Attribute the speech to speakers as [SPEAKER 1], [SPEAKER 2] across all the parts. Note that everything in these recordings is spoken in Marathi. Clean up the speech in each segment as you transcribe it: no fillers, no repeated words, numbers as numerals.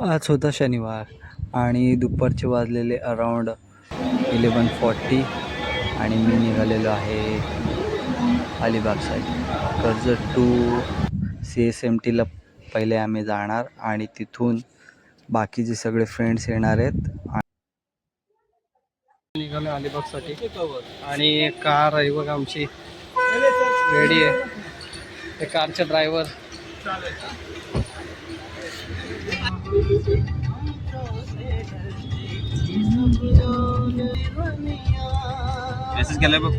[SPEAKER 1] आज होता शनिवार आणि दुपारचे वाजलेले अराऊंड 11:40 आणि मी निघालेलो आहे अलिबागसाठी. कर्जत टू CSMTला पहिले आम्ही जाणार आणि तिथून बाकीचे सगळे फ्रेंड्स येणार आहेत.
[SPEAKER 2] निघालो अलिबागसाठी आणि कार आहे बघ आमची रेडी आहे. कारचे ड्रायव्हर मेसेज केलाय बघ.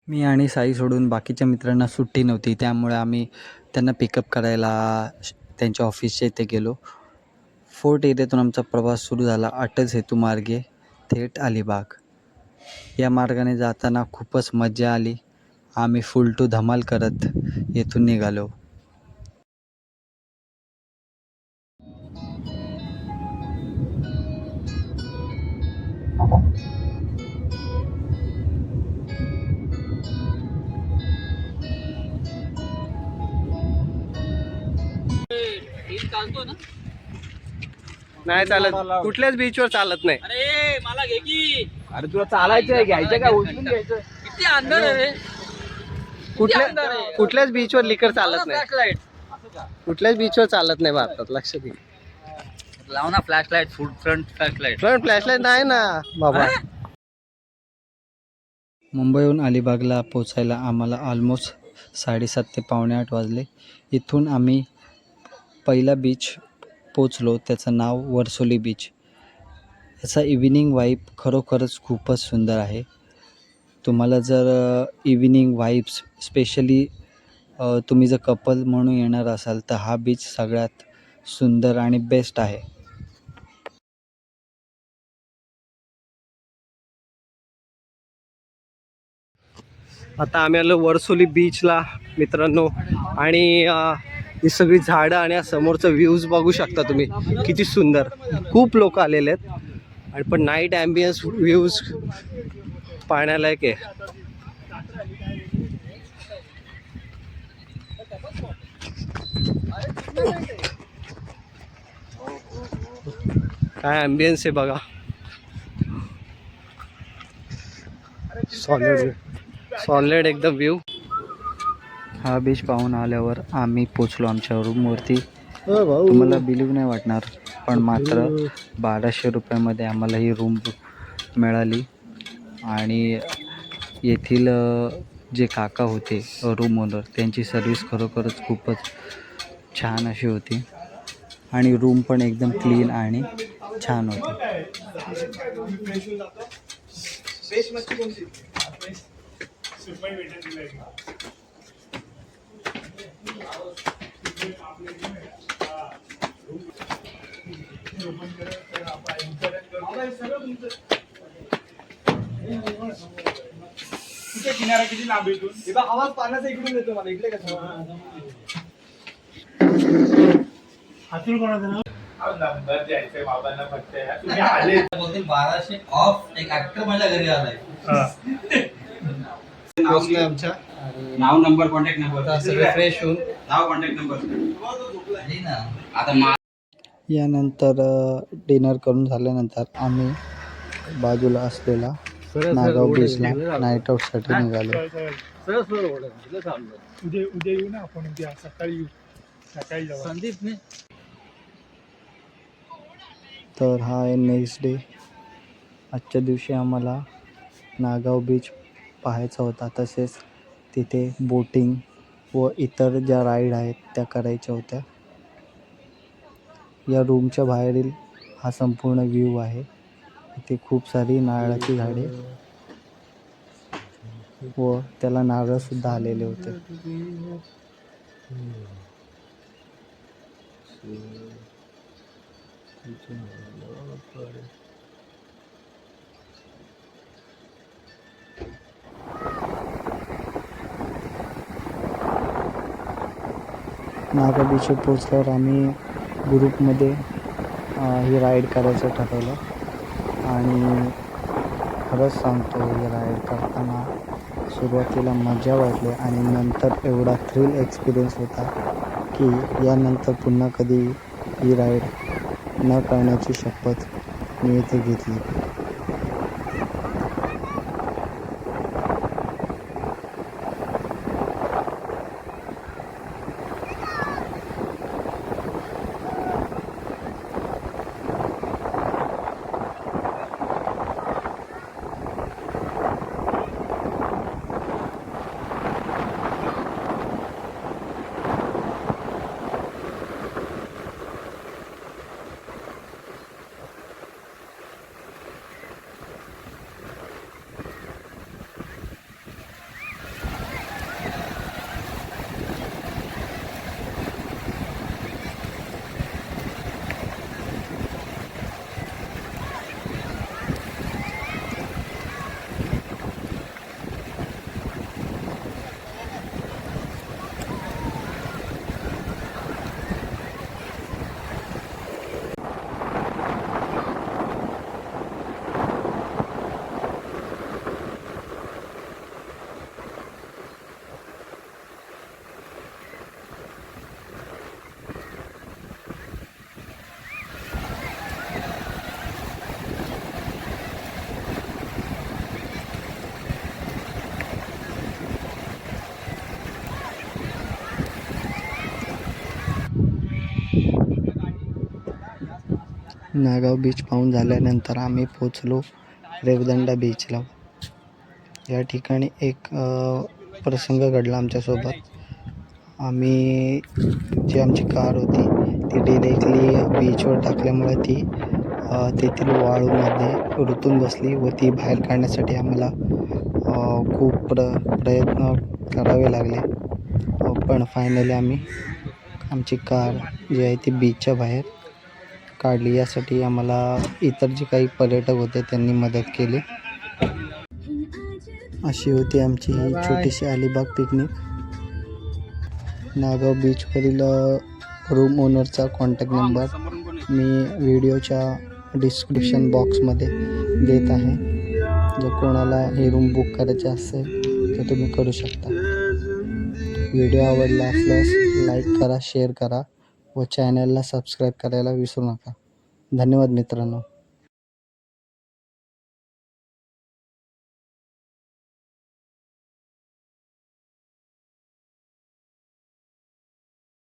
[SPEAKER 1] मी आणि साई सोडून बाकीच्या मित्रांना सुट्टी नव्हती, त्यामुळे आम्ही त्यांना पिकअप करायला त्यांच्या ऑफिसच्या इथे गेलो. फोर्ट एरियातून आमचा प्रवास सुरू झाला अटल सेतू मार्गे थेट अलिबाग. या मार्गाने जाताना खूपच मजा आली. आम्ही फुल टू धमाल करत येथून निघालो.
[SPEAKER 2] नाही चालत, कुठल्याच बीचवर चालत नाही.
[SPEAKER 3] अरे मला घे की.
[SPEAKER 2] अरे तुला चालायचं घ्यायचं का उचलून घ्यायचं?
[SPEAKER 3] किती अंधार आहे रे.
[SPEAKER 2] कुठल्याच बीचवर लिकर चालत नाही.
[SPEAKER 3] फ्लॅशलाईट
[SPEAKER 2] कुठल्याच बीचवर चालत नाही भारतात, लक्ष दे.
[SPEAKER 3] लाव ना flashlight. Front flashlight.
[SPEAKER 2] Front flashlight नाही ना बाबा.
[SPEAKER 1] मुंबईहून अलिबागला पोचायला आम्हाला ऑलमोस्ट 7:30 ते 7:45 वाजले. इथून आम्ही पहिला बीच पोचलो, त्याचं नाव वर्सोली बीच. याचा इव्हिनिंग वाईब खरोखरच खूपच सुंदर आहे. तुम्हाला जर इव्हिनिंग वाईब्स स्पेशली तुम्ही जर कपल म्हणून येणार असाल तर हा बीच सगळ्यात सुंदर आणि बेस्ट आहे.
[SPEAKER 2] आता आम्ही आलो वर्सोली बीचला मित्रांनो, आणि ही सगळी झाडं आणि या समोरचं व्ह्यूज बघू शकता तुम्ही, किती सुंदर. खूप लोक आलेले आहेत आणि पण नाईट ॲम्बियन्स व्ह्यूज पाहण्यालायक आहे. काय ॲम्बियन्स आहे बघा. सॉलिड एकदम व्ह्यू.
[SPEAKER 1] हा बीच पाहून आल्यावर आम्ही पोचलो आमच्या रूमवरती. तुम्हाला बिलीव्ह नाही वाटणार, पण मात्र 1200 रुपयामध्ये आम्हाला ही रूम मिळाली. आणि येथील जे काका होते रूम ओनर, त्यांची सर्विस खरोखरच खूपच छान अशी होती आणि रूम पण एकदम क्लीन आणि छान होती.
[SPEAKER 4] किनारा किती लांब इथून? आवाज पाण्याचा इकडून येतो मला. इकडे कसं हातून कोणाचं नाव? नंबर द्यायचंय बाबांना फक्त. तुम्ही आले
[SPEAKER 3] 1200 ऑफ. एक ऍक्टर माझ्या घरी आलाय.
[SPEAKER 2] आमच्या
[SPEAKER 3] नाव नंबर कॉन्टॅक्ट नंबर
[SPEAKER 2] सगळे फ्रेश होऊन
[SPEAKER 3] नाव कॉन्टॅक्ट नंबर. आता
[SPEAKER 1] यानंतर डिनर करून झाल्यानंतर आम्ही बाजूला असलेला नागाव बीचला नाईट आऊटसाठी निघालो.
[SPEAKER 4] उद्या येऊ ना आपण. उद्या सकाळी येऊ. सकाळी जाऊ.
[SPEAKER 3] संदीपने
[SPEAKER 1] तर हा आहे नेक्स्ट डे. आजच्या दिवशी आम्हाला नागाव बीच पाहायचा होता, तसेच तिथे बोटिंग व इतर ज्या राईड आहेत त्या करायच्या होत्या. या रूमच्या बाहेरील हा संपूर्ण व्ह्यू आहे. इथे खूप सारी नारळाची झाडे व त्याला नारळसुद्धा आलेले होते. नागा बीचवर पोचल्यावर आम्ही ग्रुपमध्ये ही राईड करायचं ठरवलं आणि खरंच सांगतो, ही राईड करताना सुरुवातीला मजा वाटली आणि नंतर एवढा थ्रिल एक्सपिरियन्स होता की यानंतर पुन्हा कधी ही राईड न करण्याची शपथ मी इथे घेतली. नागाव बीच पाहून झाल्यानंतर आम्ही पोचलो रेवदंडा बीचला. या ठिकाणी एक प्रसंग घडला आमच्यासोबत. आम्ही जी आमची कार होती ती डिरेक्टली बीचवर टाकल्यामुळे ती तेथील वाळूमध्ये रुतून बसली व ती बाहेर काढण्यासाठी आम्हाला खूप प्रयत्न करावे लागले. पण फायनली आम्ही आमची कार जी आहे ती बीचच्या बाहेर काढली. यासाठी आम्हाला इतर जे काही पर्यटक होते त्यांनी मदत केली. अशी होती आमची ही छोटीशी अलिबाग पिकनिक. नागाव बीचवरील रूम ओनरचा कॉन्टॅक्ट नंबर मी व्हिडिओच्या डिस्क्रिप्शन बॉक्समध्ये देत आहे. जर कोणाला हे रूम बुक करायचे असेल तर तुम्ही करू शकता. व्हिडिओ आवडला असल्यास लाईक करा, शेअर करा व चॅनलला सबस्क्राईब करायला विसरू नका. धन्यवाद मित्रांनो.